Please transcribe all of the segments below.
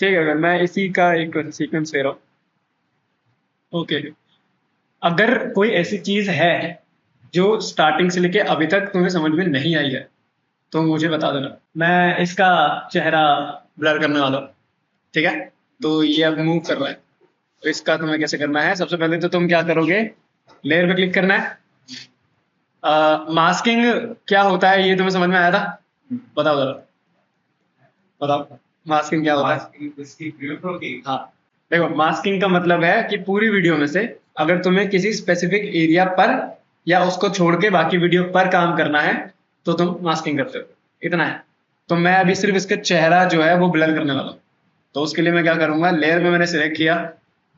ठीक है, अगर मैं इसी का एक सीक्वेंस ले रहा हूँ। ओके, अगर कोई ऐसी चीज है जो स्टार्टिंग से लेके अभी तक तुम्हें समझ में नहीं आई है तो मुझे बता देना। मैं इसका चेहरा ब्लर करने वाला हूँ। ठीक है, तो ये अब मूव कर रहा है, तो इसका तुम्हें कैसे करना है? सबसे पहले तो तुम क्या करोगे, लेयर पे क्लिक करना है। मास्किंग क्या होता है ये तुम्हें समझ में आया था? बताओ जरा, बताओ मास्किंग क्या होता है? हाँ, देखो मास्किंग का मतलब है कि पूरी वीडियो में से अगर तुम्हें किसी स्पेसिफिक एरिया पर या उसको छोड़ के बाकी वीडियो पर काम करना है तो तुम मास्किंग करते हो, इतना है। तो मैं अभी सिर्फ इसका चेहरा जो है वो ब्लर करने वाला हूँ। तो उसके लिए मैं क्या करूंगा, लेयर में मैंने सिलेक्ट किया,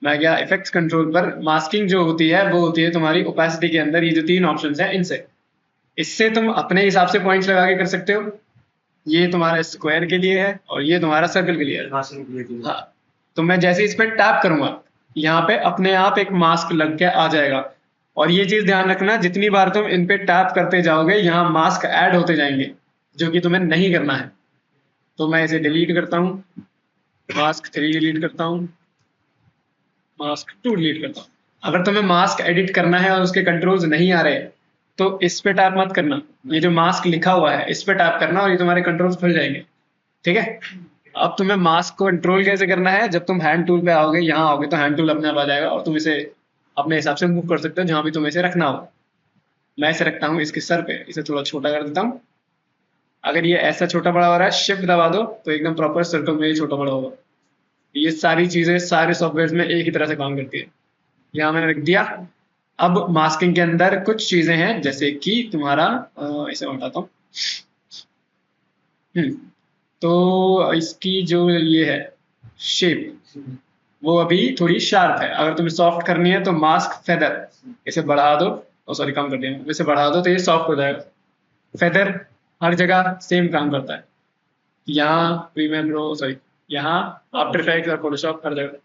मैं गया इफेक्ट्स कंट्रोल पर। मास्किंग जो होती है वो होती है तुम्हारी ओपेसिटी के अंदर, ये जो तीन ऑप्शंस हैं इनसे, इससे तुम अपने हिसाब से पॉइंट्स लगा के कर सकते हो। ये तुम्हारा स्क्वायर के लिए है और ये तुम्हारा सर्कल के लिए है। हाँ, तो मैं जैसे इस पर टैप करूंगा यहाँ पे अपने आप एक मास्क लग के आ जाएगा। और ये चीज ध्यान रखना, जितनी बार तुम इन पे टैप करते जाओगे यहाँ मास्क ऐड होते जाएंगे, जो कि तुम्हें नहीं करना है। तो मैं इसे डिलीट करता हूँ, मास्क 3 डिलीट करता हूँ, मास्क 2 डिलीट करता हूँ। अगर तुम्हें मास्क एडिट करना है और उसके कंट्रोल्स नहीं आ रहे तो इस पे टैप मत करना, ये जो मास्क लिखा हुआ है इस पे टैप करना और ये तुम्हारे कंट्रोल्स खुल जाएंगे। ठीक है, अब तुम्हें मास्क को कंट्रोल कैसे करना है, जब तुम हैंड टूल पे आओगे, यहाँ आओगे तो हैंड टूल अपने आप आ जाएगा और तुम इसे अपने हिसाब से मूव कर सकते हो जहां भी तुम्हें इसे रखना हो। मैं इसे रखता हूँ इसके सर पे, इसे थोड़ा छोटा कर देता हूँ। अगर ये ऐसा छोटा बड़ा हो रहा है, शिफ्ट दबा दो तो एकदम प्रॉपर सर्कल में ये छोटा बड़ा होगा। ये सारी चीजें सारे सॉफ्टवेयर में एक ही तरह से काम करती है। यहाँ मैंने रख दिया। अब मास्किंग के अंदर कुछ चीजें हैं जैसे कि तुम्हारा इसे मैं बताता हूँ। तो इसकी जो ये है शेप, वो अभी थोड़ी शार्प है। अगर तुम्हें सॉफ्ट करनी है तो मास्क फेदर, इसे बढ़ा दो, सॉरी कम कर दिया, इसे बढ़ा दो तो ये सॉफ्ट हो जाएगा। फेदर हर जगह सेम काम करता है, यहाँ प्रीमियर प्रो, सॉरी यहाँ आफ्टर इफेक्ट्स और फोटोशॉप हर जगह।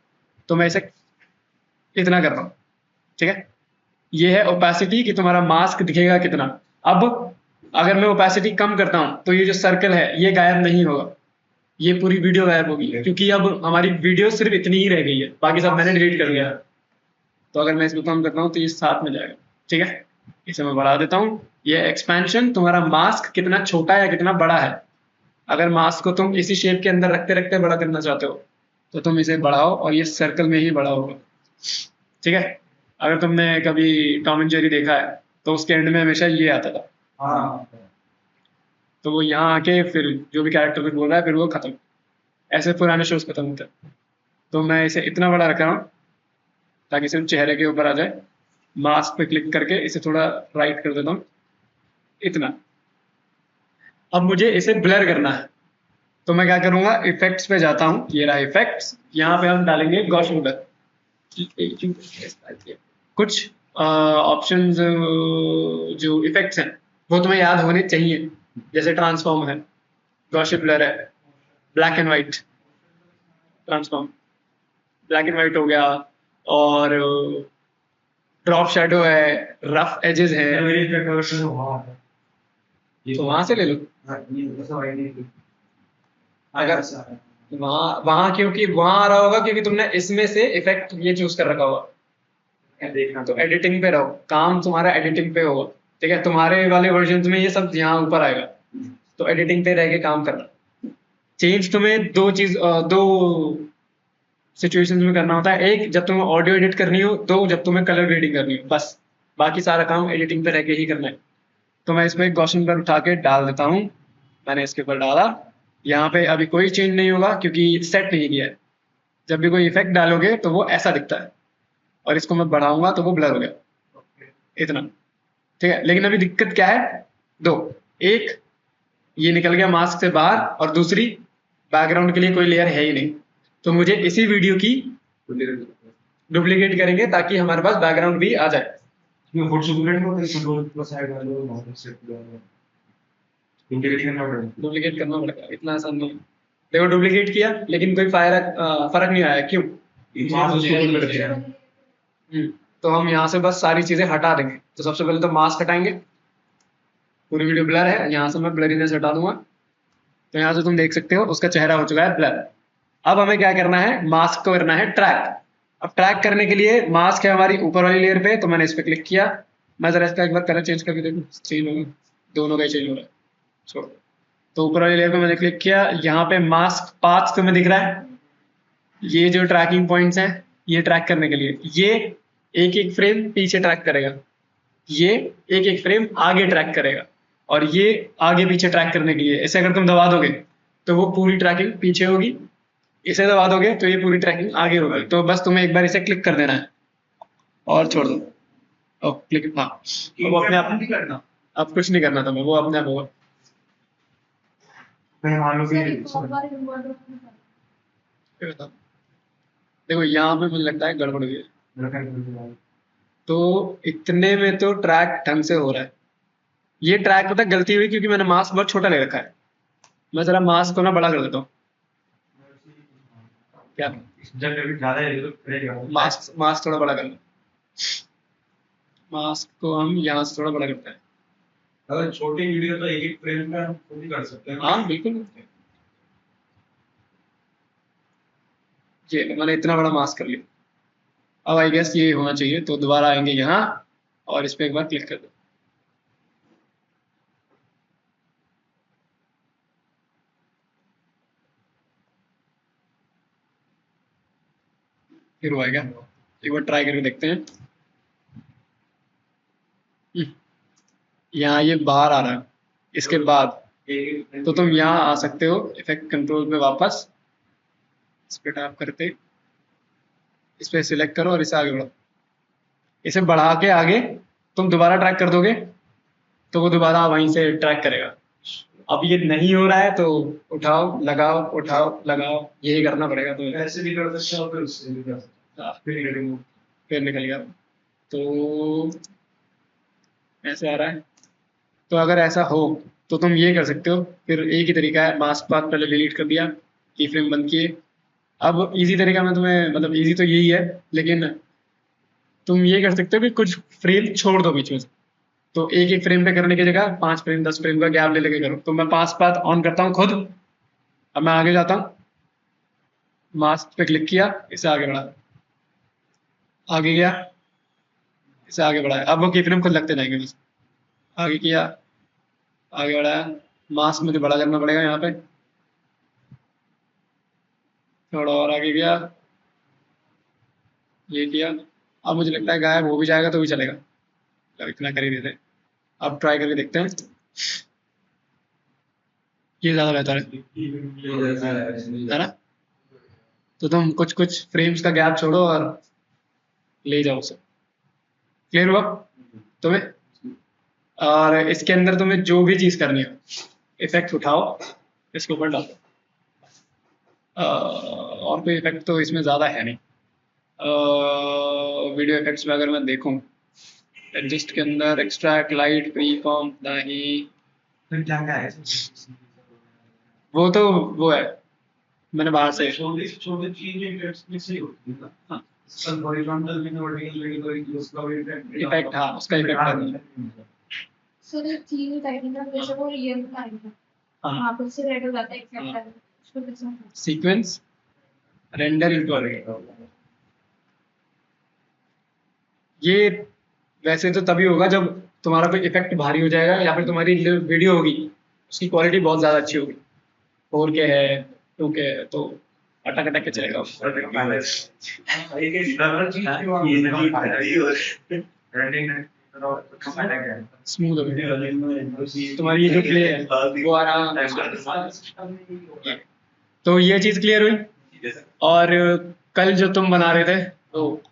तो मैं इसे इतना कर रहा हूँ। ठीक है, ये है ओपेसिटी कि तुम्हारा मास्क दिखेगा कितना। अब अगर मैं ओपेसिटी कम करता हूँ तो ये जो सर्कल है ये गायब नहीं होगा, ये पूरी वीडियो गायब होगी, क्योंकि अब हमारी वीडियो सिर्फ इतनी ही रह गई है, बाकी सब मैंने डिलीट कर दिया। तो अगर मैं इसको कम करता हूँ तो ये साथ में जाएगा। ठीक है, इसे मैं बढ़ा देता हूँ। ये एक्सपेंशन तुम्हारा मास्क कितना छोटा है या कितना बड़ा है। अगर मास्क को तुम इसी शेप के अंदर रखते रखते बड़ा करना चाहते हो तो तुम इसे बढ़ाओ और ये सर्कल में ही बड़ा होगा। ठीक है, अगर तुमने कभी टॉम एंड जेरी देखा है तो उसके एंड में हमेशा ये आता था। हाँ, तो वो यहाँ आके फिर जो भी कैरेक्टर कुछ बोल रहा है फिर वो खत्म, ऐसे पुराने शोज खत्म होते हैं। तो मैं इसे इतना बड़ा रख रहा हूँ ताकि सिर्फ चेहरे के ऊपर आ जाए। मास्क पे क्लिक करके इसे थोड़ा राइट कर देता हूँ, इतना। अब मुझे इसे ब्लर करना है तो मैं क्या करूंगा, इफेक्ट्स पे जाता हूँ, ये रहा इफेक्ट्स, यहाँ पे हम डालेंगे गॉसिप ब्लर। कुछ ऑप्शंस जो इफेक्ट्स हैं वो तुम्हें याद होने चाहिए, जैसे ट्रांसफॉर्म है, गॉसिप ब्लर है, black and white transform, black and white हो गया, और ड्रॉप शैडो है, रफ एजेस है, तो वहां से ले लो। अगर वहां वहां क्योंकि वहां आ रहा होगा क्योंकि तुमने इसमें से इफेक्ट ये चूज कर रखा होगा। देखना, तो एडिटिंग पे रहो, काम तुम्हारा एडिटिंग पे होगा। ठीक है, तुम्हारे वाले वर्जन में ये सब यहाँ ऊपर आएगा, तो एडिटिंग पे रह के काम करना। चेंज तुम्हें दो सिचुएशंस में करना होता है, एक जब तुम्हें ऑडियो एडिट करनी हो, दो जब तुम्हें कलर ग्रेडिंग करनी हो, बस। बाकी सारा काम एडिटिंग पे रह के ही करना है। तो मैं इसमें गॉसिप ब्लर उठा के डाल देता हूँ, मैंने इसके ऊपर डाला। यहाँ पे अभी कोई चेंज नहीं होगा क्योंकि सेट नहीं किया है। जब भी कोई इफेक्ट डालोगे तो वो ऐसा दिखता है, और इसको मैं बढ़ाऊंगा तो वो ब्लर हो गया, इतना। ठीक है, लेकिन अभी दिक्कत क्या है, दो, एक ये निकल गया मास्क से बाहर, और दूसरी बैकग्राउंड के लिए कोई लेयर है ही नहीं। तो मुझे इसी वीडियो की डुप्लीकेट करेंगे ताकि हमारे पास बैकग्राउंड भी आ जाए। डुप्लीकेट करना पड़ेगा, इतना आसान नहीं है। देखो डुप्लीकेट किया लेकिन कोई फर्क नहीं आया, क्यों? तो हम यहाँ से बस सारी चीजें हटा देंगे। तो सबसे पहले तो मास्क हटाएंगे, पूरी वीडियो ब्लर है, यहाँ से मैं ब्लरीनेस हटा दूंगा। तो यहाँ से तुम देख सकते हो उसका चेहरा हो चुका है ब्लर। अब हमें क्या करना है, मास्क को करना है ट्रैक। अब ट्रैक करने के लिए मास्क है हमारी ऊपर वाली लेयर पे, तो मैंने इस पे क्लिक किया। मैं जरा इसका एक बार कलर चेंज करके देखूं, चेंज हो गया, दोनों का ही चेंज हो रहा है, छोड़ो। तो ऊपर वाली लेयर पे मैंने क्लिक किया, यहाँ पे मास्क पाथ तुम्हें दिख रहा है, ये जो ट्रैकिंग पॉइंट्स हैं ये ट्रैक करने के लिए, ये एक एक फ्रेम पीछे ट्रैक करेगा, ये एक एक फ्रेम आगे ट्रैक करेगा, और ये आगे पीछे ट्रैक करने के लिए ऐसे अगर तुम दबा दोगे तो वो पूरी ट्रैकिंग पीछे होगी, इसे दबा दोगे तो ये पूरी ट्रैकिंग आगे होगी। तो बस तुम्हें एक बार इसे क्लिक कर देना है और छोड़ दो, और क्लिक, हाँ वो अपने आप नहीं करना, अब कुछ नहीं करना तुम्हें, वो अपने आप होगा। देखो यहाँ पे मुझे लगता है गड़बड़ हुई है, तो इतने में तो ट्रैक ढंग से हो रहा है। ये ट्रैक पता है गलती हुई क्योंकि मैंने मास्क बहुत छोटा ले रखा है। मैं जरा मास्क को ना बड़ा कर देता हूँ, क्या मास्क मास्क थोड़ा बड़ा कर लो, मास्क को हम यहाँ से थोड़ा बड़ा करते हैं। अगर छोटी वीडियो तो एक एक फ्रेम में हम खुद ही कर सकते हैं। हाँ बिल्कुल, ये मैंने इतना बड़ा मास्क कर लिया। अब आई गेस ये होना चाहिए, तो दोबारा आएंगे यहाँ और इस पे एक बार क्लिक कर दो। फिर हुआ क्या, एक बार ट्राई करके देखते हैं। यहाँ ये बाहर आ रहा है, इसके बाद तो तुम यहाँ आ सकते हो इफेक्ट कंट्रोल पे वापस, इस पे टैप करते इस पे सिलेक्ट करो और इसे आगे बढ़ाओ। इसे बढ़ा के आगे तुम दोबारा ट्रैक कर दोगे तो वो दोबारा वहीं से ट्रैक करेगा। अब ये नहीं हो रहा है तो उठाओ लगाओ, यही करना पड़ेगा। तो ऐसे भी कर सकते हो, फिर उससे भी कर सकते हाँ, फिर निकल गया। तो ऐसे आ रहा है, तो अगर ऐसा हो तो तुम ये कर सकते हो। फिर एक ही तरीका है, मास्क पाथ पहले डिलीट कर दिया, की फ्रेम बंद किए। अब इजी तरीका मैं तुम्हें, मतलब इजी तो यही है, लेकिन तुम ये कर सकते हो कि कुछ फ्रेम छोड़ दो बीच में से। तो एक एक फ्रेम पे करने की जगह 5 फ्रेम 10 फ्रेम का गैप ले लेके करो। तो मैं पास पाथ ऑन करता हूँ खुद, अब मैं आगे जाता हूँ, मास्क पे क्लिक किया, इसे आगे बढ़ा, आगे गया, इसे आगे बढ़ाया। अब वो की फ्रेम खुद लगते जाएंगे, बस आगे किया, आगे बढ़ाया। मास्क मुझे बड़ा करना पड़ेगा यहाँ पे, थोड़ा और आगे गया, ये किया। अब मुझे लगता है गायब हो भी जाएगा तो भी चलेगा, तो इतना कर ही देते हैं। अब ट्राई करके देखते हैं, ये ज़्यादा बेहतर है ना। तो तुम कुछ कुछ फ्रेम्स का गैप छोड़ो और ले जाओ उसे। क्लियर हुआ तुम्हें? और इसके अंदर तुम्हें जो भी चीज़ करनी हो, इफेक्ट उठाओ, इसके ऊपर डालो। और कोई इफेक्ट तो इसमें ज़्यादा है नहीं। वीडियो इफेक्ट्स में अगर मैं देखूं, एडजस्ट के अंदर एक्सट्रैक्ट लाइट फ्री फॉर्म नहीं, फिर क्या क्या है? वो तो वो है, मैंने बाहर से छोटी छोटी चीजें में सही होती है ना। हाँ इसका हॉरिजॉन्टल में वर्टिकल उसका भी इफेक्ट, हाँ उसका इफेक्ट है। सर ये चीज टाइपिंग का प्रेशर वो रियल टाइम है, हाँ वहां पर से रेड हो जाता है एक्सेप्ट कर उसको कैसे सीक्वेंस रेंडर इनटू, ये वैसे तो तभी होगा जब तुम्हारा कोई इफेक्ट भारी हो जाएगा, या फिर तुम्हारी जो वीडियो होगी उसकी क्वालिटी बहुत ज़्यादा अच्छी होगी, 4K है 2K है, तो अटक अटक के चलेगा। स्मूथ होगी तुम्हारी ये जो प्ले है वो आराम। तो ये चीज़ क्लियर हुई। और कल जो तुम बना रहे थे, तो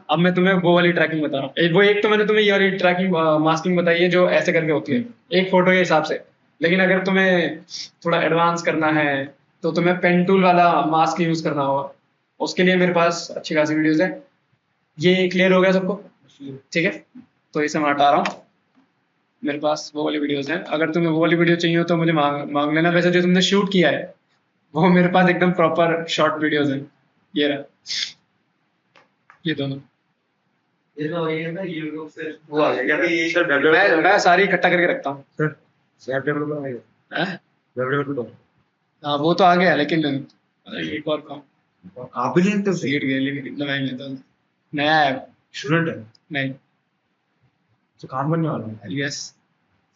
अब मैं तुम्हें वो वाली ट्रैकिंग बता रहा हूँ। वो एक तो मैंने तुम्हें ये वाली ट्रैकिंग मास्किंग बताई है जो ऐसे करके होती है एक फोटो के हिसाब से। लेकिन अगर तुम्हें थोड़ा एडवांस करना है तो तुम्हें पेन टूल वाला मास्क यूज करना होगा। उसके लिए मेरे पास अच्छी खासी वीडियोस है। ये क्लियर हो गया सबको? ठीक है, तो इसे मैं हटा रहा हूँ। मेरे पास वो वाली वीडियोस हैं, अगर तुम्हें वो वाली वीडियो चाहिए हो तो मुझे मांग लेना। वैसे जो तुमने शूट किया है वो मेरे पास एकदम प्रॉपर शॉर्ट वीडियोस हैं। ये रहा, ये दोनों ये तो ये ना यूट्यूब से वो आ गया। मैं सारी इकट्ठा करके रखता हूँ। हाँ वो तो आ गया, लेकिन एक और काम आप भी लेते हो सीट के लिए कितना टाइम लेता हूँ। नया है। स्टूडेंट है नहीं। तो काम करने वाला है यस।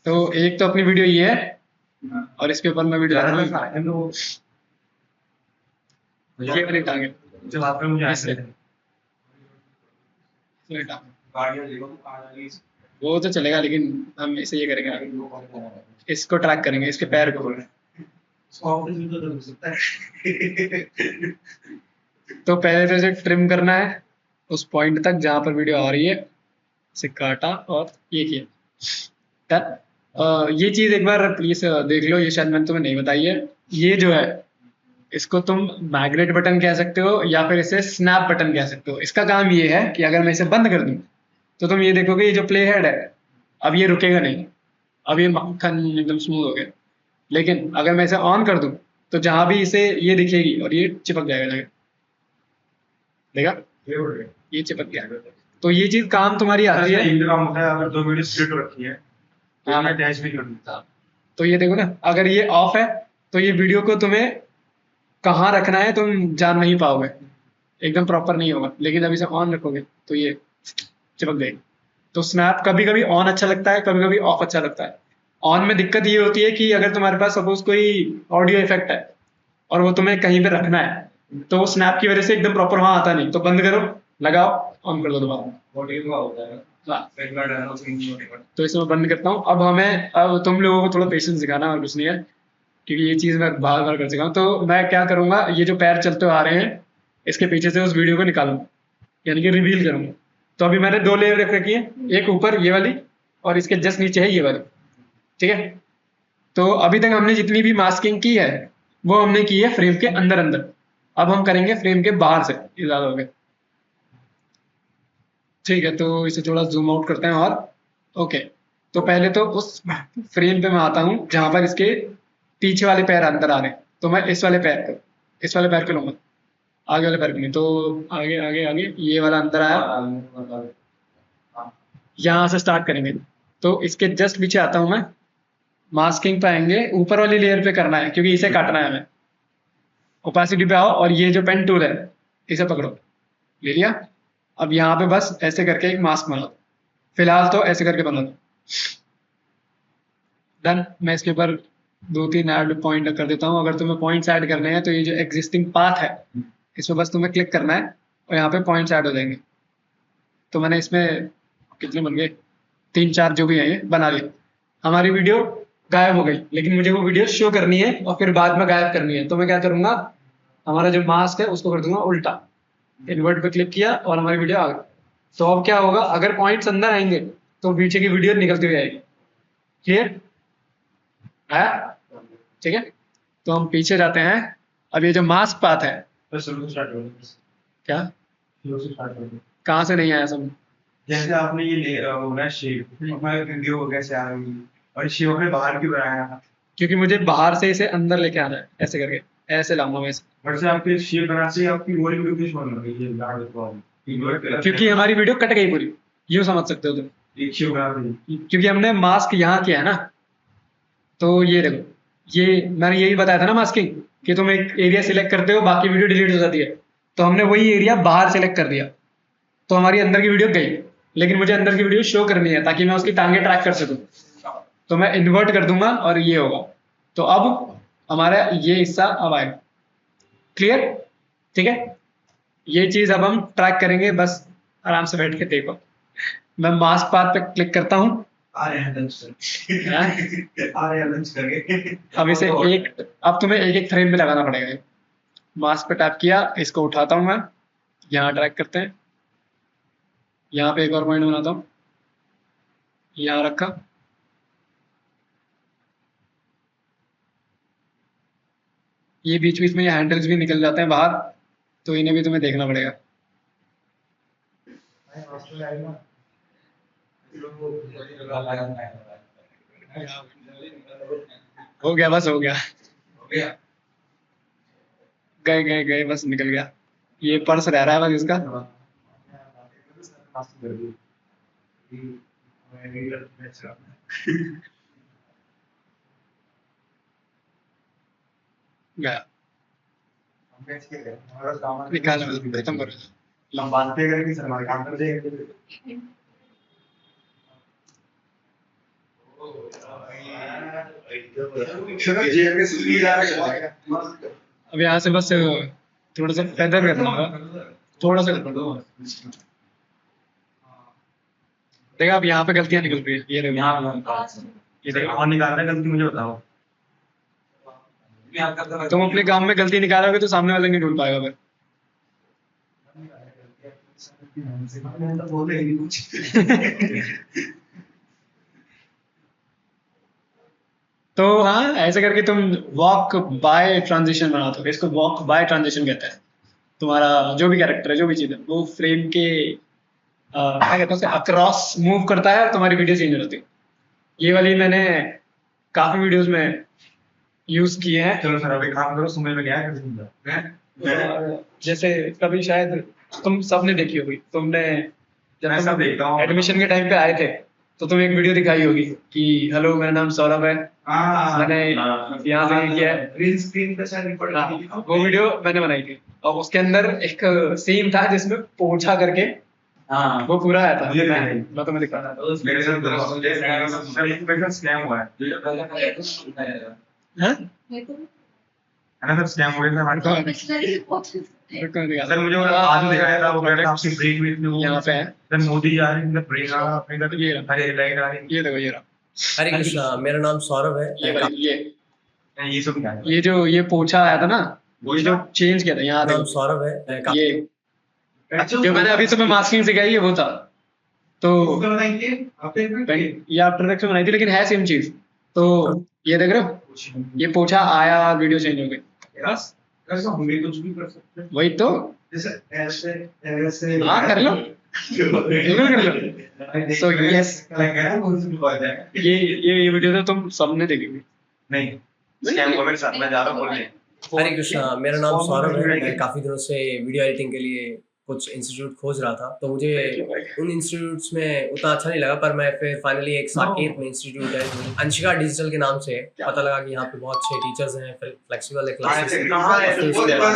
तो एक तो अपनी वीडियो ये है और इसके ऊपर मैं वीडियो ज़्यादा डालूंगा। पैसा है तो ये वाली टारगेट जब आप मुझे इससे ऐसे ये टारगेट। गाड़ियाँ देखो तो कार आ रही है। वो तो चलेगा लेकिन हम इसे ये करेंगे, इसको ट्रैक करेंगे, इसके पैर को। ऑफिस में तो हो सकता है। तो पहले तो इसे ट्रिम करना है उस पॉइंट तक जहां पर वीडियो आ रही है, इसे काटा और ये किया। ये चीज एक बार प्लीज देख लो, ये शायद मैंने तुम्हें नहीं बताई है। ये जो है इसको तुम मैग्नेट बटन कह सकते हो या फिर इसे स्नैप बटन कह सकते हो। इसका काम ये है कि अगर मैं इसे बंद कर दूं तो तुम ये देखोगे ये जो प्ले हेड है अब ये रुकेगा नहीं, अब ये मक्खन एकदम स्मूथ हो गया। लेकिन अगर मैं इसे ऑन कर दूं तो जहां भी इसे ये दिखेगी और ये चिपक जाएगा जगह, देखा ये चिपक गया। तो ये चीज काम तुम्हारी आती है। इंतजाम होता है अगर 2 वीडियो स्प्लिट रखी है तो हाँ। मैं अटैच भी कर दूंगा तो ये देखो ना, अगर ये ऑफ है तो ये वीडियो को तुम्हें कहाँ रखना है तुम जान नहीं पाओगे, एकदम प्रॉपर नहीं होगा। लेकिन जब इसे ऑन रखोगे तो ये चिपक जाएगी। तो स्नैप कभी कभी ऑन अच्छा लगता है, कभी कभी ऑफ अच्छा लगता है। ऑन में दिक्कत ये होती है कि अगर तुम्हारे पास सपोज कोई ऑडियो इफेक्ट है और वो तुम्हें कहीं पे रखना है तो वो स्नैप की वजह से एकदम प्रॉपर वहां आता नहीं, तो बंद करो, लगाओ, ऑन कर दो दोबारा। ऑडियो का होता है हाँ। Regular dialogue singing. तो इसमें बंद करता हूँ। अब तुम लोगों को थोड़ा पेशेंस दिखाना और कुछ नहीं है, क्योंकि ये चीज़ मैं बार बार कर चुका हूँ। तो मैं क्या करूँगा, ये जो पैर चलते हुए आ रहे हैं इसके पीछे से उस वीडियो को निकालूंगा, यानी कि रिवील करूंगा। तो अभी मैंने 2 लेयर रख रखी है, एक ऊपर ये वाली और इसके जस्ट नीचे है ये वाली, ठीक है। तो अभी तक हमने जितनी भी मास्किंग की है वो हमने की है फ्रेम के अंदर अंदर। अब हम करेंगे फ्रेम के बाहर से, ये ज़्यादा हो गया। ठीक है, तो इसे थोड़ा जूम आउट करते हैं और ओके। तो पहले तो उस फ्रेम पे मैं आता हूँ जहां पर इसके पीछे वाले पैर अंदर आ रहे हैं, तो मैं इस वाले पैर को लूंगा, आगे वाले पैर को नहीं। तो आगे आगे आगे ये वाला अंदर आया, यहाँ से स्टार्ट करेंगे। तो इसके जस्ट पीछे आता हूँ मैं, मास्किंग पे आएंगे, ऊपर वाली लेयर पे करना है क्योंकि इसे काटना है हमें। ओपेसिटी पे आओ और ये जो पेन टूल है इसे पकड़ो, ले लिया। अब यहाँ पे बस ऐसे करके एक मास्क बना दो, फिलहाल तो ऐसे करके बना दो। डन। मैं इसके ऊपर 2-3 ऐड पॉइंट कर देता हूँ। अगर तुम्हें पॉइंट्स ऐड करने हैं तो ये जो एग्जिस्टिंग पाथ है इसमें बस तुम्हें क्लिक करना है और यहाँ पे पॉइंट्स ऐड हो जाएंगे। तो मैंने इसमें कितने बन गए, 3-4 जो भी है ये बना लिए। हमारी वीडियो गायब हो गई, लेकिन मुझे वो वीडियो शो करनी है और फिर बाद में गायब करनी है। तो मैं क्या करूंगा, हमारा जो मास्क है उसको कर दूंगा उल्टा, इन्वर्ट पे क्लिक किया और हमारी वीडियो आ गई। तो अब क्या होगा, अगर पॉइंट्स अंदर आएंगे तो पीछे की वीडियो निकलती हुई आएगी। क्लियर आया? ठीक है, तो हम पीछे जाते हैं। अब ये जो मास्क पाथ है, तो शुरू से स्टार्ट हो क्या शुरू से स्टार्ट हो कहाँ से नहीं आया समझ? जैसे आपने ये ले होना शेप हमारे वीडियो कैसे आ रही और शेप अपने बाहर क्यों बनाया क्योंकि मुझे बाहर से इसे अंदर लेके आना है, ऐसे करके ऐसे लाऊंगा मैं इसे। बट से आपके शेप बनाने से आपकी वही वीडियो किस बन रही है गार्ड को क्योंकि हमारी वीडियो कट गई पूरी, यूँ समझ सकते हो तुम। एक शेप बना दी क्योंकि हमने मास्क यहाँ किया है ना, तो ये देखो, ये मैंने यही बताया था ना मास्किंग, कि तुम एक एरिया सिलेक्ट करते हो बाकी वीडियो डिलीट हो जाती है। तो हमने वही एरिया बाहर सिलेक्ट कर दिया, तो हमारी अंदर की वीडियो गई, लेकिन मुझे अंदर की वीडियो शो करनी है ताकि मैं उसकी टांगे ट्रैक कर सकूं। तो मैं इन्वर्ट कर दूंगा और ये होगा। तो अब हमारा ये हिस्सा अब आएगा। क्लियर? ठीक है, ये चीज अब हम ट्रैक करेंगे, बस आराम से बैठ के देखो। मैं मास्क पाथ पे क्लिक करता हूँ। आ रहे हैं लंच आ रहे हैं लंच करके। अब इसे अब तुम्हें एक एक फ्रेम में लगाना पड़ेगा। मास्क पे टैप किया, इसको उठाता हूँ मैं, यहाँ ट्रैक करते हैं, यहाँ पे एक और पॉइंट बनाता हूँ, यहाँ रखा। ये बीच बीच में ये हैंडल्स भी निकल जाते हैं बाहर, तो इन्हें भी तुम्हें देखना पड़ेगा। हो गया, बस हो गया, गए गए गए, बस निकल गया। ये पर्स रह रहा है बस इसका। गया। हमारा सामान निकाल खत्म करो। लंबाते करके सलमान खान कर देगा। जेल में सुनी जा रहा है। अब यहाँ से बस थोड़ा सा फेदर करना होगा, थोड़ा सा कर दो। देखा अब यहाँ पे गलतियाँ निकल रही है, ये देखो यहाँ ये देखो। और निकालना गलती मुझे बताओ। तुम अपने काम में गलती निकालोगे तो सामने वाला नहीं ढूंढ पाएगा फिर। बोले ही नहीं कुछ। तो हाँ, ऐसे करके तुम वॉक बाय ट्रांजिशन बनाते हो। इसको वॉक बाय ट्रांजिशन कहते हैं। तुम्हारा जो भी कैरेक्टर है, जो भी चीज़ है, वो फ्रेम के क्या कहते हैं, अक्रॉस मूव करता है और तुम्हारी वीडियो चेंज हो जाती है। ये वाली मैंने काफी वीडियोस में यूज किए हैं। चलो सर अभी काम करो, सुबह में क्या है? जैसे कभी शायद तुम सबने देखी होगी, तुमने मैं सब देखता हूँ। एडमिशन के टाइम पे आए थे तो तुम्हें एक वीडियो दिखाई होगी कि हेलो मेरा नाम सौरभ है, मैंने यहाँ से ये किया है। ग्रीन स्क्रीन पे शायद रिकॉर्ड हाँ, वो वीडियो मैंने बनाई थी और उसके अंदर एक सीन था जिसमें पोछा करके हाँ वो पूरा आया था। मुझे भी मैं तुम्हें दिखा रहा था। मेरे साथ स्कैम हुआ है। हाँ? मैं तो है ना सर, स्कैम हो गया था हमारे साथ। पिछले बहुत सर मुझे वो आज दिखाया था, वो कह रहा था आपकी ब्रेक भी इतनी यहाँ पे है, सर मोदी आ रहे हैं, ब्रेक आ रहा अपने इधर, ये रहा। अरे लाइट आ रही ये देखो ये रहा, हरे कृष्णा, मेरा नाम सौरभ है। है। ये सब क्या है? ये जो ये पोछा आया था ना, ये जो चेंज किया था यहाँ मेरा नाम देखो, सौरभ है। मैं ये जो मैंने अभी तुम्हें मास्किंग सिखाई है वो था। तो ये आफ्टर इफेक्ट्स में बनाई थी, लेकिन है सेम चीज। तो ये देख रहे हो, ये पोछा आया और वीडियो चेंज हो गई। बस ऐसा हम भी कुछ भी कर सकते हैं। वही तो, जैसे ऐसे ऐसे हाँ कर लो, बिल्कुल कर लो। So, yes. ये वीडियो तो तुम सबने देखी होगी। नहीं स्कैम हो मेरे साथ, मैं जा रहा हूँ बोलने। हरे कृष्णा, मेरा नाम सौरभ है। मैं काफी दिनों से वीडियो एडिटिंग के लिए कुछ इंस्टीट्यूट खोज रहा था, तो मुझे उन इंस्टीट्यूट्स में उतना अच्छा नहीं लगा, पर मैं फिर फाइनली एक साकेत में इंस्टीट्यूट है अंशिका डिजिटल के नाम से, पता लगा कि यहाँ पे बहुत अच्छे टीचर्स हैं, फ्लेक्सिबल है क्लासेस। उसके बाद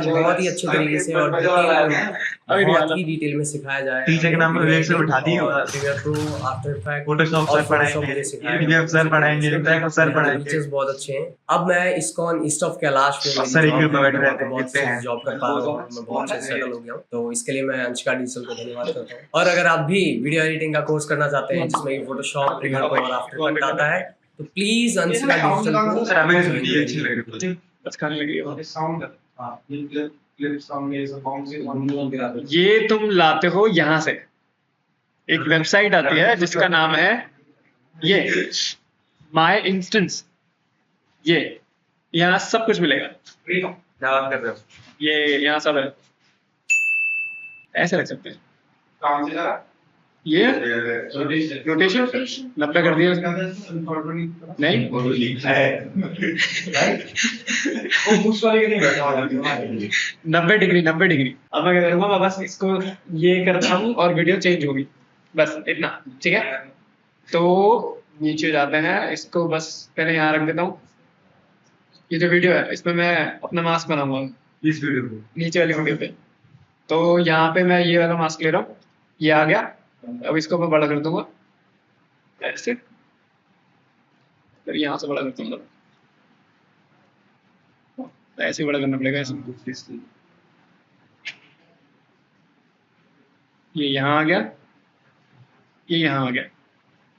बहुत ही अच्छे तरीके से और बहुत ही डिटेल में सिखाया जाए। टीचर के नाम पर विवेक सर बिठा दिए होगा। Premiere Pro, After Effect, Photoshop sir पढ़ाएंगे, वीडियो सर पढ़ाएंगे, इफेक्ट सर पढ़ाएंगे। टीचर्स बहुत अच्छे हैं। अब मैं इस्कॉन ईस्ट ऑफ कैलाश में सर एक ही प्रोवाइड रहते हैं, बहुत कितने हैं? जॉब कर पा रहा हूँ, मैं बहुत अच्छे सेटल हो गया हूँ। तो इसके लिए मैं अंशिका डिजिटल को धन्यवाद करता हूँ। और अगर आप भी वीडियो एडिटिंग का कोर्स करना चाहते हैं जिसमें फोटोशॉप, प्रीमियर प्रो और आफ्टर इफेक्ट आता है, तो प्लीज अंशिका डिजिटल को सर हमें वीडियो अच्छी लग रही है। बस खाने लगी हो। साउंड हां क्लिप साउंड ये सब कौन सी ये तुम लाते हो यहाँ से, एक वेबसाइट आती है जिसका नाम है ये माय इंस्टेंस। ये यहाँ सब कुछ मिलेगा, क्या बात कर रहे हो? ये यहाँ सब है। ऐसे रख सकते हैं कौन सी जगह? ये रोटेशन 90 कर दिया उसने। नहीं वो उस वाले के नहीं बैठा हुआ 90 डिग्री 90 डिग्री। अब मैं क्या करूँगा, मैं बस इसको ये करता हूँ और वीडियो चेंज होगी, बस इतना। ठीक है, तो नीचे जाते हैं, इसको बस पहले यहाँ रख देता हूँ। ये जो वीडियो है इसमें मैं अपना मास्क बनाऊंगा इस वीडियो को नीचे वाली वीडियो पे। तो यहाँ पे मैं ये वाला मास्क ले रहा हूँ, ये आ गया। अब इसको मैं बड़ा कर दूंगा ऐसे, फिर यहाँ से बड़ा कर दूंगा, ऐसे बड़ा करना पड़ेगा ऐसे। ये यहाँ आ गया, ये यहाँ आ गया।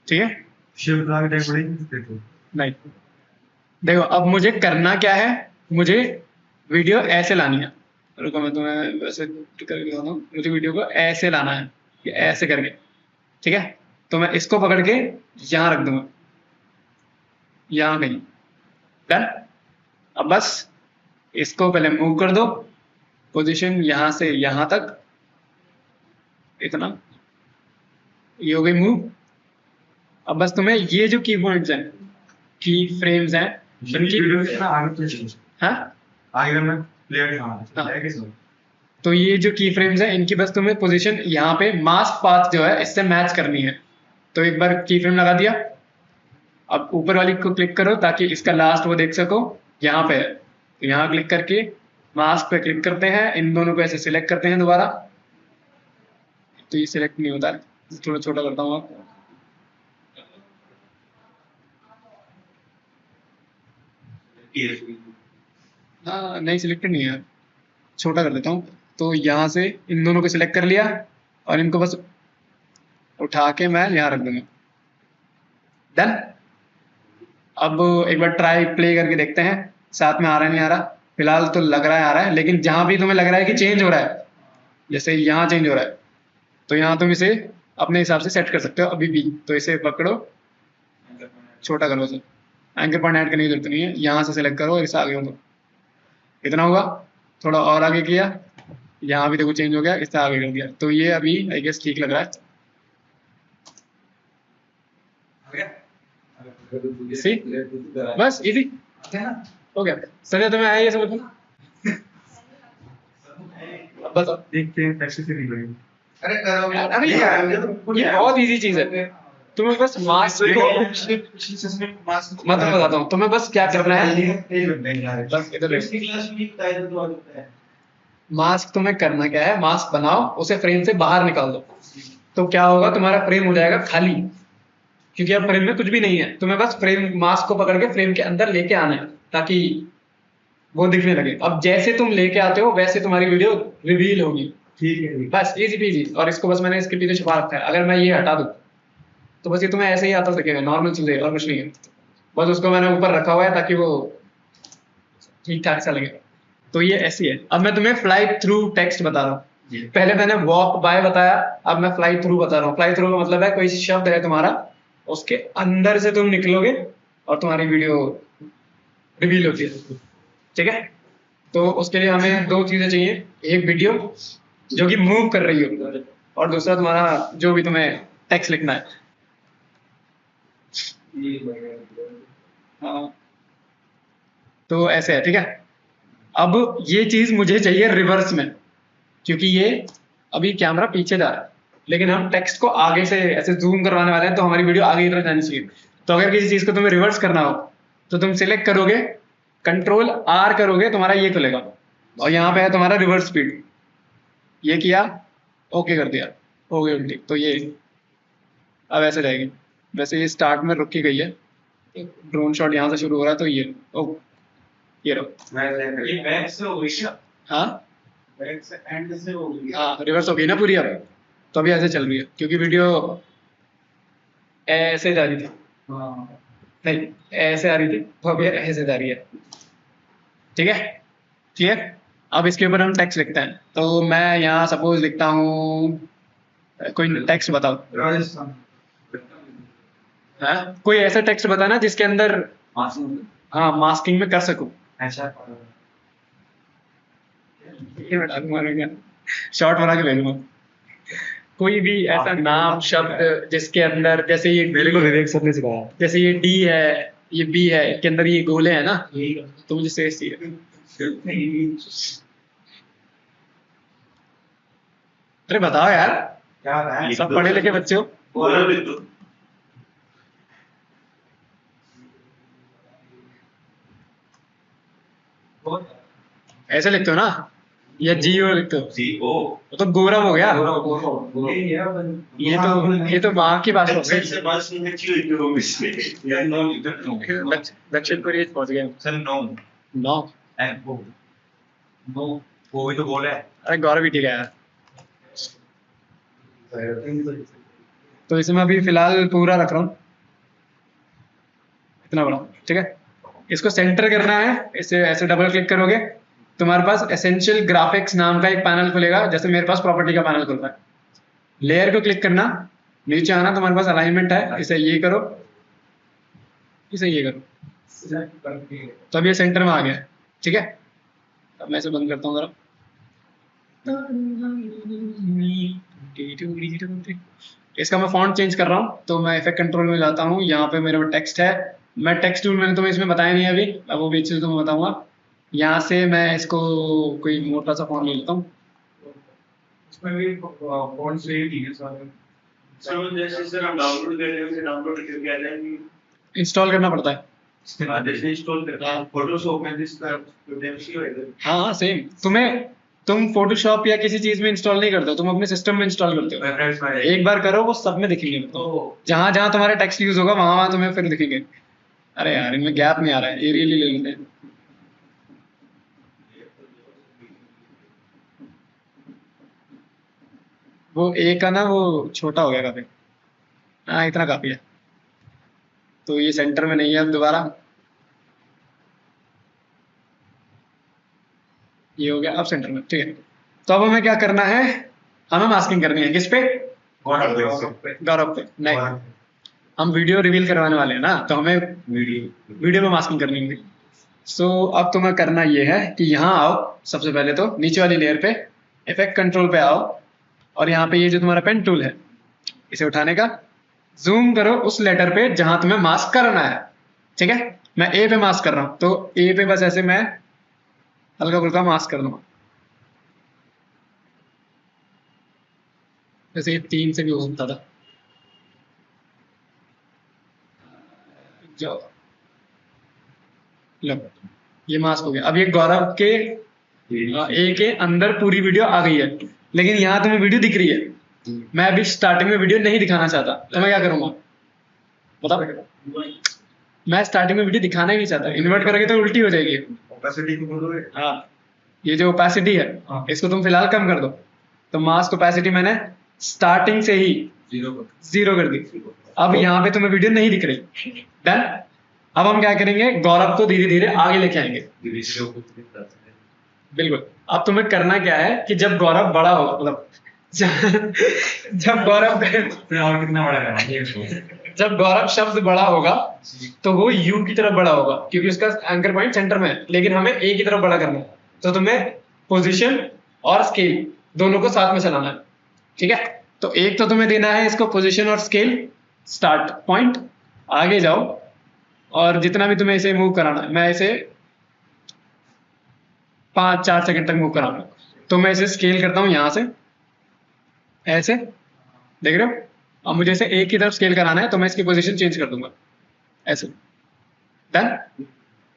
ठीक है, शिव का टाइप बड़ी देखो। नहीं देखो, अब मुझे करना क्या है, मुझे वीडियो ऐसे लानी है। रुको मैं तुम्हें वैसे करके दिखाता हूँ। मुझे वीडियो को ऐसे लाना है, ये ऐसे करके। ठीक है, तो मैं इसको पकड़ के यहाँ रख दूंगा, यहाँ कहीं। डन। अब बस इसको पहले मूव कर दो, पोजीशन यहाँ से यहाँ तक, इतना। ये हो गई मूव। अब बस तुम्हें ये जो की पॉइंट्स हैं, की फ्रेम्स हैं, इनकी वीडियो से ना आगे तो हाँ आगे में प्लेयर हां है कैसे? तो ये जो की फ्रेम्स हैं इनकी बस तुम्हें पोजीशन यहाँ पे मास्क पाथ जो है इससे मैच करनी है। तो एक बार की फ्रेम लगा दिया, अब ऊपर वाली को क्लिक करो ताकि इसका लास्ट वो देख सको, यहाँ पे है। तो यहाँ क्लिक करके मास्क पे क्लिक करते हैं, इन दोनों को ऐसे सिलेक्ट करते हैं दोबारा, तो ये सिलेक्ट नहीं होता है, थोड़ा छोटा करता हूँ आप। हाँ नहीं सिलेक्टेड नहीं है, छोटा कर देता हूँ। तो यहाँ से इन दोनों को सिलेक्ट कर लिया और इनको बस उठा के मैं यहाँ रख दूंगा। डन। अब एक बार ट्राई प्ले करके देखते हैं साथ में आ रहा है नहीं आ रहा। फिलहाल तो लग रहा है आ रहा है, लेकिन जहाँ भी तुम्हें लग रहा है कि चेंज हो रहा है, जैसे यहाँ चेंज हो रहा है, तो यहाँ तुम इसे अपने हिसाब से सेट कर सकते हो। अभी भी तो इसे पकड़ो, छोटा करो, इसे एंकर पॉइंट ऐड करने की जरूरत नहीं है, यहाँ से सिलेक्ट करो और इसे आगे हो, इतना हुआ। थोड़ा और आगे किया, यहाँ भी देखो चेंज हो गया, इससे आगे कर दिया, तो ये अभी आई गेस ठीक लग रहा है। सी बस इजी हो गया। संजय तुम्हें आया ये समझ में? अब बताओ। देखते हैं कैसे से निकलेंगे। अरे करो यार, अरे ये बहुत इजी चीज है। तुम्हें बस मास्क को मतलब बताता हूँ, तुम्हें बस क्या करना है, बस इधर देखो। मास्क तुम्हें करना क्या है, मास्क बनाओ, उसे फ्रेम से बाहर निकाल दो, तो क्या होगा, तुम्हारा फ्रेम हो जाएगा खाली, क्योंकि अब फ्रेम में कुछ भी नहीं है। तुम्हें बस फ्रेम मास्क को पकड़ के फ्रेम के अंदर लेके आना है ताकि वो दिखने लगे। अब जैसे तुम लेके आते हो वैसे तुम्हारी वीडियो रिवील होगी। ठीक है बस इजी पीजी। और इसको बस मैंने इसके पीछे छुपा रखा है, अगर मैं ये हटा दूं तो बस ये तुम्हें ऐसे ही आता दिखेगा, नॉर्मल चीजें और कुछ नहीं है। बस उसको मैंने ऊपर रखा हुआ है ताकि वो ठीक ठाक सा लगे। तो ये ऐसी है। अब मैं तुम्हें फ्लाई थ्रू टेक्स्ट बता रहा हूँ। पहले मैंने वॉक बाय बताया, अब मैं फ्लाई थ्रू बता रहा हूँ। फ्लाई थ्रू का मतलब है कोई शब्द है तुम्हारा, उसके अंदर से तुम निकलोगे और तुम्हारी वीडियो रिवील होती है। ठीक है, तो उसके लिए हमें दो चीजें चाहिए, एक वीडियो जो कि मूव कर रही हो, और दूसरा तुम्हारा जो भी तुम्हें टेक्स्ट लिखना है। हाँ तो ऐसे है। ठीक है, अब ये चीज मुझे चाहिए रिवर्स में, क्योंकि ये अभी कैमरा पीछे जा रहा है, लेकिन हम टेक्स्ट को आगे से ऐसे जूम करवाने वाले हैं, तो हमारी वीडियो आगे की तरफ जानी चाहिए। तो अगर किसी चीज को तुम्हें रिवर्स करना हो तो तुम सिलेक्ट करोगे, कंट्रोल आर करोगे, तुम्हारा ये खुलेगा और यहाँ पे है तुम्हारा रिवर्स स्पीड। ये किया, ओके कर दिया, हो गई उल्टी। तो ये अब ऐसे जाएगी। वैसे ये स्टार्ट में रुकी गई है, ड्रोन शॉट यहाँ से शुरू हो रहा है, तो ये ये रहो। ये बैक से हो गई क्या? हाँ बैक से एंड से हो गई। हाँ रिवर्स हो गई ना पूरी अब। तो अभी ऐसे चल रही है क्योंकि वीडियो ऐसे जा रही थी, नहीं ऐसे आ रही थी, तो अभी ऐसे जा रही है। ठीक है, क्लियर। अब इसके ऊपर हम टेक्स्ट लिखते हैं। तो मैं यहाँ सपोज लिखता हूँ, कोई टेक्स्ट बताओ। राजस्थान हाँ कोई ऐसा टेक्स्ट बताना जिसके अंदर हाँ मास्किंग में कर सकूँ। ऐसा शॉर्ट बना के भेजूंगा। कोई भी ऐसा नाम शब्द जिसके अंदर, जैसे ये मेरे को विवेक सर ने सिखाया। जैसे ये डी है, ये बी है, इसके अंदर ये गोले हैं ना, तो मुझे शेष चाहिए। अरे बताओ यार, क्या है सब पढ़े लिखे बच्चे हो। ऐसे लिखते हो ना, या जी ओ लिखते हो, वो तो गौरव हो गया। ये तो वहाँ की बात हो गई। दक्षिण कोरिया पहुंच गए। सर नो नौ वो भी तो बोल है। अरे गौरव भी ठीक है यार। तो इसमें अभी फिलहाल पूरा रख रहा हूँ, इतना बड़ा। ठीक है, इसको सेंटर करना है। इसे ऐसे डबल क्लिक करोगे, तुम्हारे पास एसेंशियल ग्राफिक्स नाम का एक पैनल खुलेगा, जैसे मेरे पास प्रॉपर्टी का पैनल खुलता है। लेयर को क्लिक करना, नीचे आना, तुम्हारे पास अलाइनमेंट है, इसे ये करो, इसे ये करो, तो अब ये सेंटर में आ गया। ठीक है, अब मैं इसे बंद करता हूँ जरा। इसका मैं फॉन्ट चेंज कर रहा हूँ, तो मैं इफेक्ट कंट्रोल में जाता हूँ। यहाँ पे मेरे पास टेक्स्ट है, मैं टेक्स्ट टूल मैंने तुम्हें इसमें बताया नहीं है अभी, अब वो भी चीज़ तुम्हें बताऊंगा। यहाँ से मैं इसको कोई मोटा सा फॉन्ट ले लेता हूँ। इसमें भी फॉन्ट से ही है सारे। सर जैसे सर हम डाउनलोड कर रहे हैं, उसे डाउनलोड करके आ जाएंगे। इंस्टॉल करना पड़ता है, इसके बाद जैसे इंस्टॉल करना है फोटोशॉप में जिस तरह पोटेंशियल होएगा हाँ सेम तुम फोटोशॉप या किसी चीज में इंस्टॉल नहीं करते हो, तुम अपने सिस्टम में इंस्टॉल करते हो। रेफरेंस में एक बार करो वो सब में दिखेंगे, तो जहां जहां तुम्हारा टेक्स्ट यूज होगा वहां वहां तुम्हें फिर दिखेंगे। अरे यार इनमें गैप नहीं आ रहा है, एरियल ले लेते हैं। वो ए का ना वो छोटा हो गया काफी, हाँ इतना काफी है। तो ये सेंटर में नहीं है, अब दोबारा ये हो गया, अब सेंटर में, ठीक है। तो अब हमें क्या करना है, हमें मास्किंग करनी है, किस पे? गौरव पे नहीं, हम वीडियो रिवील करवाने वाले हैं ना, तो हमें वीडियो में मास्किंग करनी होगी। सो अब तुम्हें करना ये है कि यहाँ आओ, सबसे पहले तो नीचे वाली लेयर पे इफेक्ट कंट्रोल पे आओ, और यहाँ पे ये जो तुम्हारा पेन टूल है इसे उठाने का, जूम करो उस लेटर पे जहां तुम्हें मास्क करना है, ठीक है। मैं ए पे मास्क कर रहा हूँ, तो ए पे बस ऐसे मैं हल्का फुल्का मास्क कर दूंगा, जैसे ये 3 से भी हो सकता था। जाओ लो, ये मास्क हो गया। अब ये गौरव के ए के अंदर पूरी वीडियो आ गई है, लेकिन यहाँ तुम्हें वीडियो दिख रही है। मैं अभी स्टार्टिंग में वीडियो नहीं दिखाना चाहता, तो मैं क्या करूंगा बताओ? मैं स्टार्टिंग में वीडियो दिखाना ही नहीं चाहता, इन्वर्ट करोगे तो उल्टी हो जाएगी। ओपेसिटी को बोलोगे हाँ, ये जो ओपेसिटी है इसको तुम फिलहाल कम कर दो। तो मास्क ओपेसिटी मैंने स्टार्टिंग से ही जीरो कर दी। अब यहाँ पे तुम्हें वीडियो नहीं दिख रही, डन। अब हम क्या करेंगे, गौरव को धीरे धीरे आगे लेके आएंगे। बिल्कुल। अब तुम्हें करना क्या है कि जब गौरव बड़ा होगा, मतलब जब गौरव कितना बड़ा करना है जब गौरव शब्द बड़ा होगा तो वो यू की तरफ बड़ा होगा, क्योंकि उसका एंकर पॉइंट सेंटर में है, लेकिन हमें ए की तरफ बड़ा करना है। तो तुम्हें पोजीशन और स्केल दोनों को साथ में चलाना है, ठीक है। तो एक तो तुम्हें देना है इसको पोजीशन और स्केल, स्टार्ट पॉइंट, आगे जाओ और जितना भी तुम्हें इसे मूव कराना है, मैं इसे 5-4 सेकंड तक मूव कराऊंगा। तो मैं इसे स्केल करता हूँ यहाँ से, ऐसे देख रहे हो। अब मुझे इसे एक की तरफ स्केल कराना है, तो मैं इसकी पोजीशन चेंज कर दूंगा ऐसे, डन।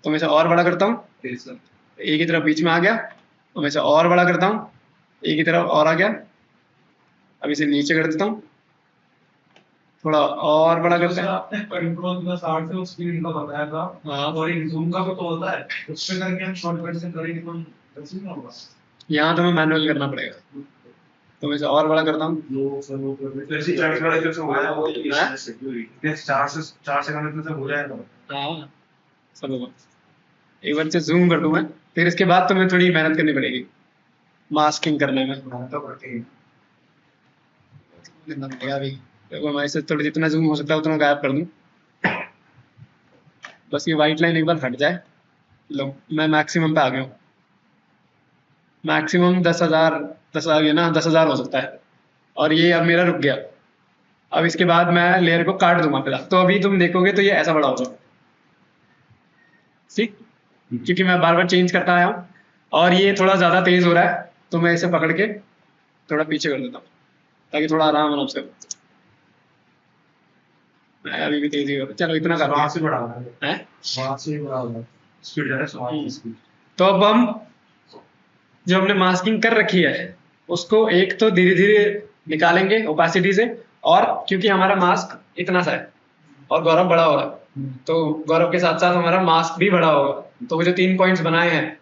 तो मैं इसे और बड़ा करता हूँ, एक की तरफ बीच में आ गया, तो मैं इसे और बड़ा करता हूँ, एक की तरफ और आ गया। अब इसे नीचे कर देता हूँ, थोड़ा और बड़ा करते हैं। आपने कंट्रोल का 60 से उस स्पीड का बताया था, हाँ, और एक जूम का तो होता है, उस पे करके हम शॉर्टकट से करेंगे तो कैसे नहीं होगा? यहाँ तुम्हें मैनुअल करना पड़ेगा। तो मैं इसे और बड़ा करता हूँ, जैसे 40 वाला जैसे हो गया वो ये 4 सेकंड में से हो जाएगा। हाँ सब होगा। एक बार से जूम कर दूँ मैं, फिर इसके बाद तुम्हें थोड़ी मेहनत करनी पड़ेगी मास्किंग करने में। तो करते हैं करना पड़ेगा अभी, देखो मैं इसे थोड़ा जितना जूम हो सकता है उतना गायब कर दूँ, बस ये वाइट लाइन एक बार हट जाए। लो मैं मैक्सिमम पे आ गया हूँ, मैक्सिमम 10,000 ये ना 10,000 हो सकता है, और ये अब मेरा रुक गया। अब इसके बाद मैं लेयर को काट दूंगा फिलहाल, तो अभी तुम देखोगे तो ये ऐसा बड़ा होगा, ठीक, क्योंकि मैं बार बार चेंज करता आया हूँ। और ये थोड़ा ज़्यादा तेज हो रहा है, तो मैं इसे पकड़ के थोड़ा पीछे कर देता हूँ ताकि थोड़ा आराम हो उससे। अभी भी तेजी हो, चलो इतना कर वहां से बड़ा है। वहां से बड़ा होगा स्पीड ज्यादा स्पीड। तो अब हम जो हमने मास्किंग कर रखी है उसको एक तो धीरे धीरे निकालेंगे ओपेसिटी से, और क्योंकि हमारा मास्क इतना सा है और गौरव बड़ा हो रहा है, तो गौरव के साथ साथ हमारा मास्क भी बड़ा होगा। तो वो जो 3 पॉइंट्स बनाए हैं,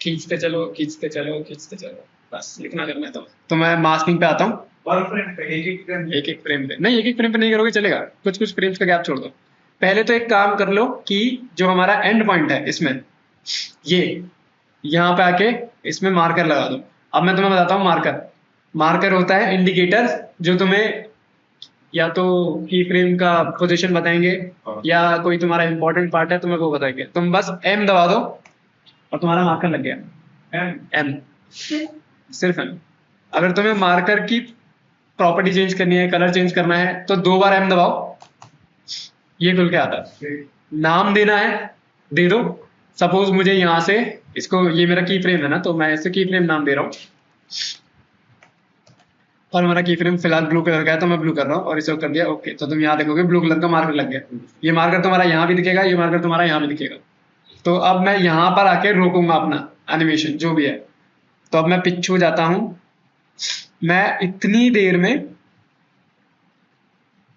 खींचते चलो खींचते चलो खींचते चलो, बस इतना करना है। तो मैं मास्किंग पे आता हूँ, पर फ्रेम पे एक फ्रेम पे नहीं, एक फ्रेम पे नहीं करोगे चलेगा, कुछ फ्रेम्स का गैप छोड़ दो। पहले तो एक काम कर लो कि जो हमारा एंड पॉइंट है इसमें, ये यहाँ पे आके इसमें मार्कर लगा दो। अब मैं तुम्हें बताता हूँ, मार्कर होता है इंडिकेटर, जो तुम्हें या तो की फ्रेम का पोजीशन बताएंगे या कोई तुम्हारा इंपॉर्टेंट पार्ट है तुम्हें वो बताएंगे। तुम बस M दबा दो और तुम्हारा मार्कर लग गया। M सिर्फ M। अगर तुम्हें मार्कर की प्रॉपर्टी चेंज करनी है, कलर चेंज करना है, तो 2 बार M दबाओ, ये खुल के आता है। नाम देना है, दे दो। सपोज मुझे यहाँ से इसको, ये मेरा की फ्रेम है ना, तो मैं इसे की फ्रेम नाम दे रहा हूँ। और हमारा की फ्रेम फिलहाल ब्लू कलर का है तो मैं ब्लू कर रहा हूँ और इसे कर दिया ओके। तो तुम यहाँ देखोगे ब्लू कलर का मार्कर लग गया। ये मार्कर तुम्हारा यहाँ भी दिखेगा, ये मार्कर तुम्हारा यहाँ भी दिखेगा। तो अब मैं यहाँ पर आके रोकूंगा अपना एनिमेशन जो भी है। तो अब मैं पिछू जाता हूँ। मैं इतनी देर में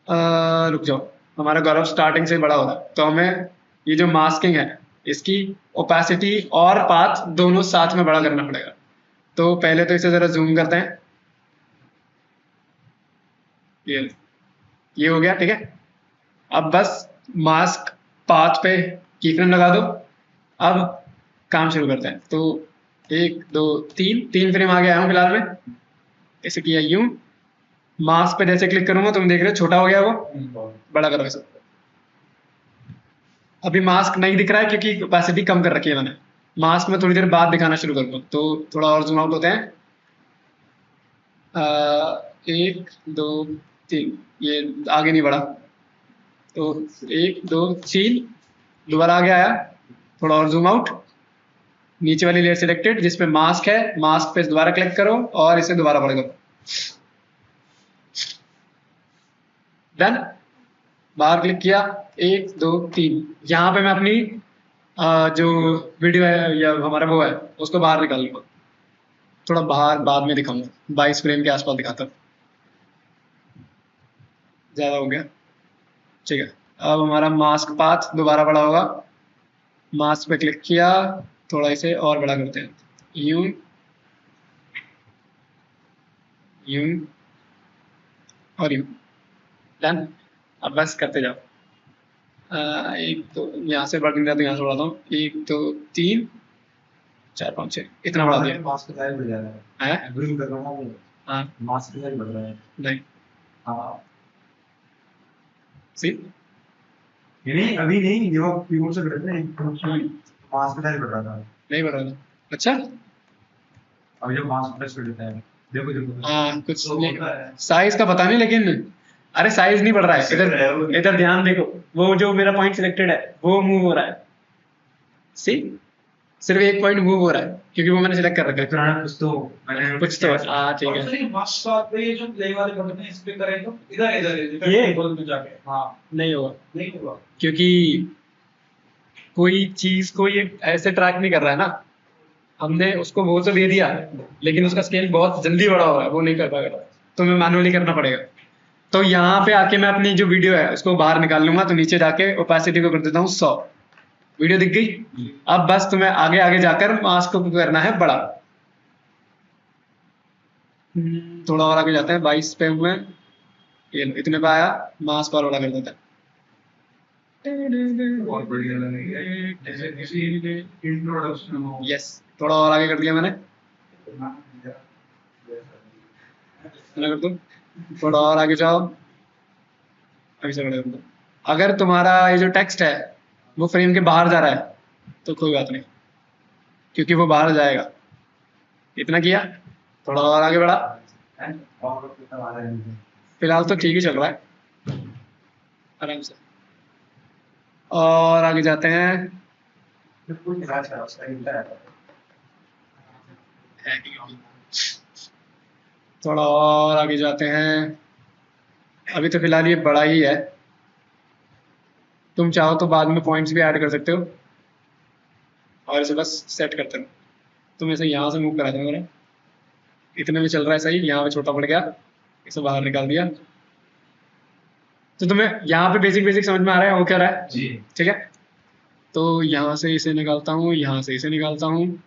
रुक जाओ, हमारा गौरव स्टार्टिंग से बड़ा हो रहा है तो हमें ये जो मास्किंग है इसकी ओपेसिटी और पाथ दोनों साथ में बड़ा करना पड़ेगा। तो पहले तो इसे जरा जूम करते हैं। ये हो गया, ठीक है। अब बस मास्क पाथ पे कीफ्रेम लगा दो। अब काम शुरू करते हैं। तो 1 2 3 फ्रेम आगे आया हूँ फिलहाल में। इसे किया यूं, मास्क पे जैसे क्लिक करूंगा तुम देख रहे हो छोटा हो गया, वो बड़ा करो इसे। अभी मास्क नहीं दिख रहा है क्योंकि कैपेसिटी कम कर रखी है मैंने। मास्क में थोड़ी देर बाद दिखाना शुरू करूंगा तो थोड़ा और जूम आउट होते हैं। 1 2 3, ये आगे नहीं बढ़ा तो 1 2 3 दोबारा आगे आया। थोड़ा और जूम आउट, नीचे वाली लेयर सिलेक्टेड जिसपे मास्क है, मास्क पे दोबारा क्लिक करो और इसे दोबारा बड़ा करो। डन, बाहर क्लिक किया। 1 2 3, यहाँ पे मैं अपनी जो वीडियो है या हमारा वो है उसको बाहर निकाल लूंगा। थोड़ा बाहर बाद में दिखाऊंगा, 22 फ्रेम के आसपास दिखाता हूँ। ज़्यादा हो गया, ठीक है। अब हमारा मास्क पाथ दोबारा बड़ा होगा। मास्क पे क्लिक किया, थोड़ा इसे और बड़ा करते हैं। यूं यूं और यूं। डन, अब बस करते जाओ। 1 2, यहाँ से बढ़ नहीं रहा तो यहाँ से बढ़ाता हूँ। 1 2 3 4 5 6, इतना बढ़ा दिया। मास्क का साइज बढ़ जा रहा है। है ग्रीन कर रहा हूँ, हाँ मास्क का साइज बढ़ रहा है। नहीं हाँ, सी नहीं अभी नहीं, जब आप कीबोर्ड से करते हैं मास्क का साइज बढ़ रहा था। नहीं बढ़ रहा। अच्छा अभी जब मास्क प्रेस कर देता है, देखो देखो हाँ, कुछ तो नहीं, होता है। साइज का पता नहीं लेकिन अरे साइज नहीं बढ़ रहा है। इधर इधर ध्यान देखो, वो जो मेरा पॉइंट सिलेक्टेड है वो मूव हो रहा है। सी सिर्फ एक पॉइंट मूव हो रहा है क्योंकि वो मैंने सिलेक्ट कर रखा है। पुराना कुछ तो मैंने कुछ तो हाँ ठीक और है। सर ये मास्क पाथ पे ये जो प्ले वाले बटन है इस पे करें तो इधर इधर इधर ये? बोल में जाके हाँ नहीं होगा नहीं होगा। क्योंकि कोई चीज को ये ऐसे ट्रैक नहीं कर रहा है ना। हमने उसको वो तो दे दिया लेकिन उसका स्केल बहुत जल्दी बड़ा हो रहा है, वो नहीं कर पाएगा तो मैं मैनुअली करना पड़ेगा। तो यहाँ पे आके मैं अपनी जो वीडियो है उसको बाहर निकाल लूंगा। तो नीचे जाके ओपेसिटी को कर देता हूँ 100। वीडियो दिख गई। अब बस तुम्हें आगे आगे जाकर मास्क को करना है बड़ा। थोड़ा और आगे जाते हैं, 22 पे हुए, ये लो, इतने पे आया। मास्क और बड़ा कर देता है। बहुत बढ़िया लगेगा जैसे किसी इंट्रोडक्शन हो। यस, थोड़ा और आगे कर दिया मैंने। इतना कर दो, थोड़ा और आगे जाओ, अभी से बड़ा कर दो। अगर तुम्हारा ये जो टेक्स्ट है वो फ्रेम के बाहर जा रहा है तो कोई बात नहीं क्योंकि वो बाहर जाएगा। इतना किया, थोड़ा और आगे बढ़ा। फिलहाल तो ठीक ही चल रहा है आराम से। और आगे जाते हैं। थोड़ा और आगे जाते हैं। अभी तो फिलहाल ये बड़ा ही है। तुम चाहो तो बाद में पॉइंट्स भी ऐड कर सकते हो और इसे बस सेट करते रहो। तुम इसे यहाँ से मूव करा दो मेरा। इतने में चल रहा है सही, यहाँ पे छोटा पड़ गया, इसे बाहर निकाल दिया। तो तुम्हें यहाँ पे बेसिक बेसिक समझ में आ रहा है वो क्या रहा है? जी ठीक है। तो यहाँ से इसे निकालता हूँ, यहाँ से इसे निकालता हूँ।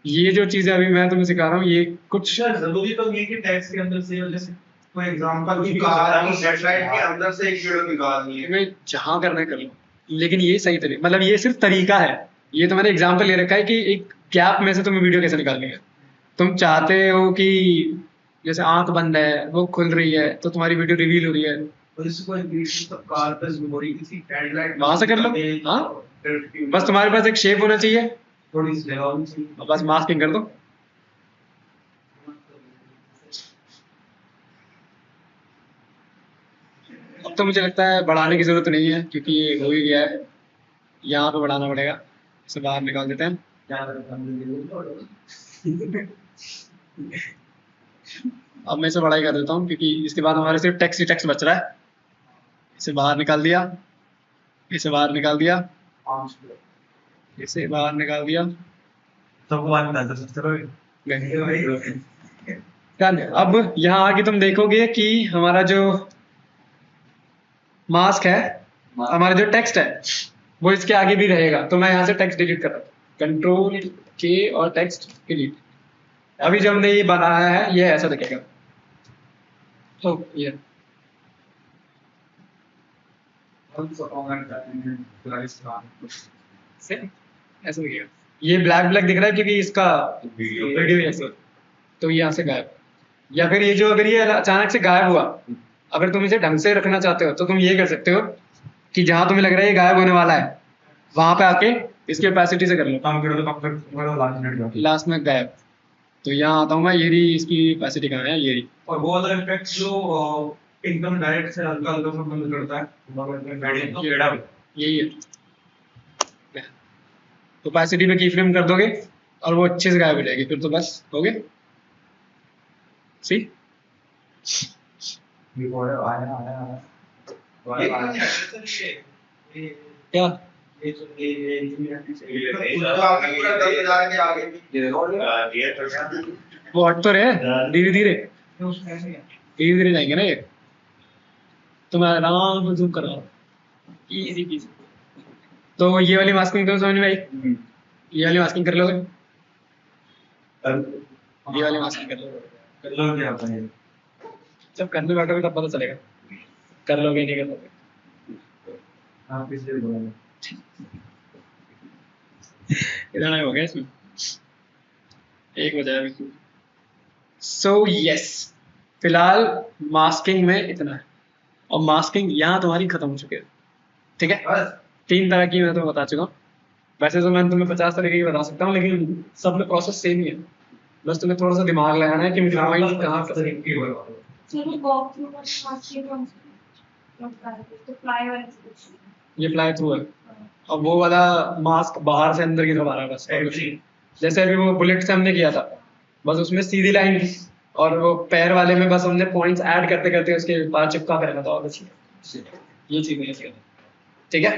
ये जो चीज़ें अभी मैं तुम्हें सिखा रहा हूँ ये कुछ अच्छा जरूरी तो नहीं कि टेक्स्ट के अंदर से जैसे कोई एग्जांपल की कार की सेटलाइट के अंदर से एक वीडियो निकालनी है। तुम्हें जहाँ करना है कर लो, लेकिन ये सही तरीका, मतलब ये सिर्फ तरीका है। ये तो मैंने एग्जाम्पल ले रखा है कि एक गैप में से तुम्हें वीडियो कैसे निकालनी है। तुम चाहते हो कि जैसे आंख बंद है वो खुल रही है तो तुम्हारी वीडियो रिवील हो रही है, और इससे कोई बीच तो कार पे मेमोरी किसी हेडलाइट वहां से कर लो। हाँ, बस तुम्हारे पास एक शेप होना चाहिए थोड़ी सी जगह होनी चाहिए। और बस मास्किंग कर दो। अब तो मुझे लगता है बढ़ाने की जरूरत नहीं है क्योंकि ये हो ही गया है। यहाँ पे बढ़ाना पड़ेगा, इसे बाहर निकाल देते हैं। क्या करता अब मैं इसे बड़ा ही कर देता हूँ क्योंकि इसके बाद हमारे सिर्फ टेक्स्ट ही टेक्स्ट बच रहा है। इसे बाहर निकाल दिया, इसे बाहर निकाल दिया, इसे बाहर निकाल दिया। सबको बात बताता सब चलो डन। अब यहाँ आके तुम देखोगे कि हमारा जो मास्क है, हमारा जो टेक्स्ट है वो इसके आगे भी रहेगा। तो मैं यहाँ से टेक्स्ट डिलीट कर रहा हूँ, कंट्रोल के और टेक्स्ट डिलीट। अभी जब हमने ये बनाया है ये ऐसा दिखेगा। तो ये से ऐसा दिखेगा। ये ब्लैक ब्लैक दिख रहा है क्योंकि इसका वीडियो ऐसे, तो ये यहाँ से गायब। या फिर ये जो अगर ये अचानक से गायब हुआ, अगर तुम इसे ढंग से रखना चाहते हो तो तुम ये कर सकते हो कि जहां तुम्हें लग रहा है ये गायब होने वाला है वहां पे आके इसकी ओपेसिटी से कर लो, काम करो तो कब तक तुम्हारा लास्ट मिनट जाओ। लास्ट में गायब। तो यहाँ आता हूँ मैं, ये रही इसकी ओपेसिटी कहाँ है, ये रही। और वो वाला इफेक्ट जो एकदम डायरेक्ट से हल्का हल्का सा बंद करता है यही है। ओपेसिटी पे की फ्रेम कर दोगे और वो अच्छे से गायब हो जाएगी, फिर तो बस हो गया। सी क्या वो हट तो रहे, धीरे धीरे जाएंगे ना ये। तुम आराम से जूम करो, इजी पीजी। तो ये वाली मास्किंग तो समझ में आई, ये वाली मास्किंग कर लोगे, ये वाली मास्किंग कर लोगे। जब करने बैठोगे तब पता चलेगा कर लोगे नहीं कर लोगे। इतना हो गया इसमें, एक बजा है। सो यस, फिलहाल मास्किंग में इतना है और मास्किंग यहाँ तुम्हारी खत्म हो चुकी है। ठीक है, 3 तरह की मैं तुम्हें बता चुका हूँ। वैसे तो मैं तुम्हें 50 तरीके की बता सकता हूँ, लेकिन सब में प्रोसेस सेम ही है। बस तुम्हें थोड़ा सा दिमाग लगाना है कि मेरा माइंड कहाँ पर है। चलो वॉक थ्रू पर मास्किंग कौन तो फ्लाई वाला ये फ्लाई थ्रू है और वो वाला मास्क बाहर से अंदर की तरफ आ रहा है बस। जैसे अभी वो बुलेट से हमने किया था, बस उसमें सीधी लाइन थी और वो पैर वाले में बस हमने पॉइंट्स ऐड करते करते उसके पार चिपका कर रखा था और कुछ नहीं। ये चीज़ नहीं है, ठीक है।